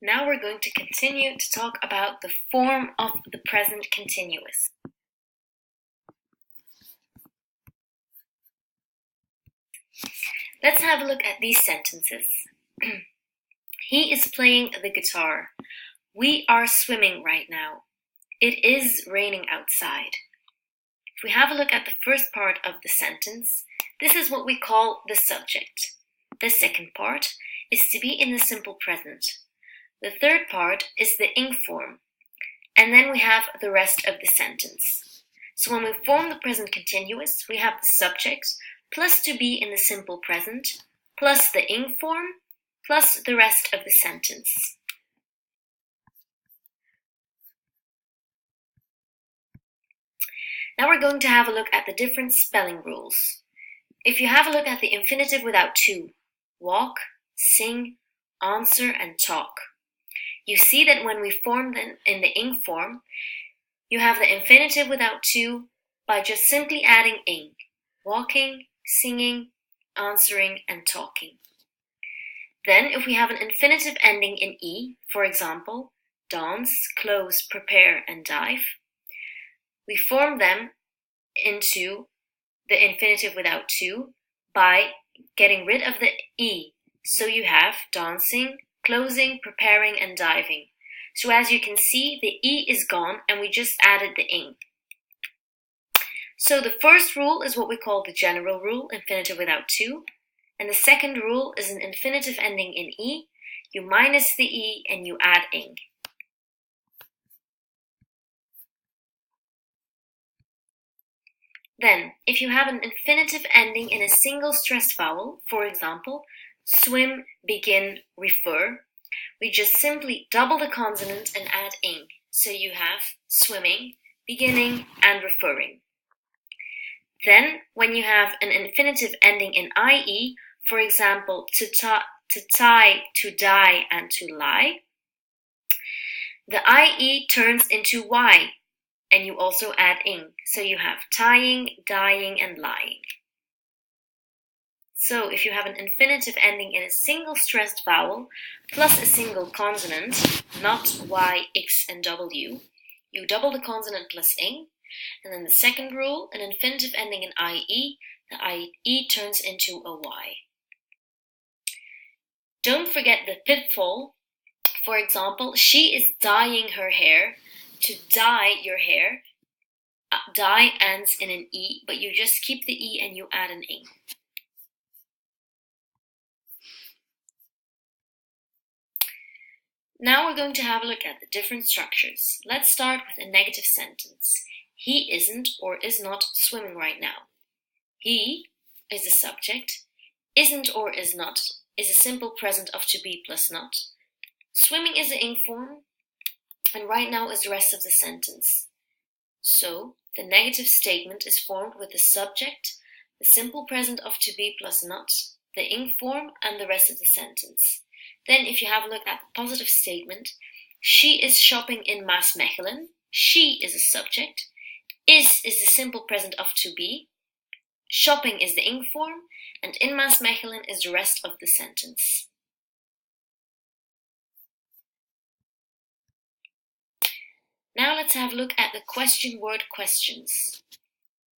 Now we're going to continue to talk about the form of the present continuous. Let's have a look at these sentences. He is playing the guitar. We are swimming right now. It is raining outside. If we have a look at the first part of the sentence, this is what we call the subject. The second part is to be in the simple present. The third part is the ing form. And then we have the rest of the sentence. So when we form the present continuous, we have the subject plus to be in the simple present plus the ing form plus the rest of the sentence. Now we're going to have a look at the different spelling rules. If you have a look at the infinitive without to, walk, sing, answer, and talk, you see that when we form them in the ing form, you have the infinitive without to by just simply adding ing, walking, singing, answering, and talking. Then if we have an infinitive ending in e, for example, dance, close, prepare, and dive, we form them into the infinitive without to by getting rid of the e. So you have dancing, closing, preparing, and diving. So as you can see, the e is gone and we just added the ing. So the first rule is what we call the general rule, infinitive without to. And the second rule is an infinitive ending in e. You minus the e and you add ing. Then, if you have an infinitive ending in a single stressed vowel, for example, swim, begin, refer, we just simply double the consonant and add ing. So you have swimming, beginning, and referring. Then, when you have an infinitive ending in ie, for example, to tie, to die, and to lie, the ie turns into y, and you also add ing. So you have tying, dying, and lying. So if you have an infinitive ending in a single stressed vowel plus a single consonant, not y, x, and w, you double the consonant plus ing. And then the second rule, an infinitive ending in ie, the ie turns into a y. Don't forget the pitfall. For example, she is dyeing her hair. To dye your hair, dye ends in an e, but you just keep the e and you add an ing. Now we're going to have a look at the different structures. Let's start with a negative sentence. He isn't or is not swimming right now. He is the subject. Isn't or is not is a simple present of to be plus not. Swimming is the ing form. And right now is the rest of the sentence. So, the negative statement is formed with the subject, the simple present of to be plus not, the ing form, and the rest of the sentence. Then, if you have a look at the positive statement, she is shopping in Maasmechelen. She is a subject. Is the simple present of to be. Shopping is the ing form, and in Maasmechelen is the rest of the sentence. Now let's have a look at the question word questions.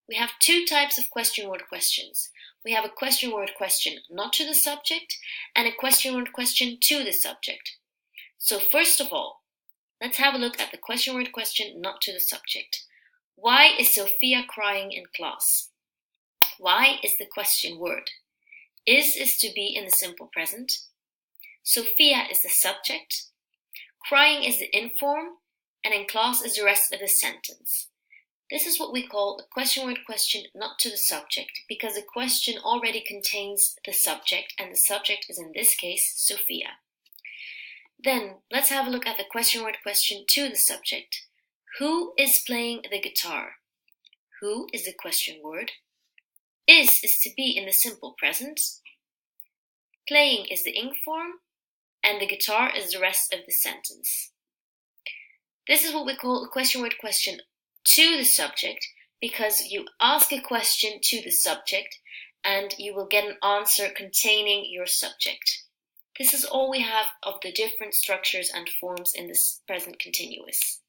We have two types of question word questions. We have a question word question not to the subject and a question word question to the subject. So first of all, let's have a look at the question word question not to the subject. Why is Sophia crying in class? Why is the question word. Is to be in the simple present. Sophia is the subject. Crying is the ing form. And in class is the rest of the sentence. This is what we call a question word question not to the subject, because the question already contains the subject, and the subject is in this case Sophia. Then let's have a look at the question word question to the subject. Who is playing the guitar? Who is the question word. Is to be in the simple present. Playing is the ing form, and the guitar is the rest of the sentence. This is what we call a question word question to the subject, because you ask a question to the subject and you will get an answer containing your subject. This is all we have of the different structures and forms in this present continuous.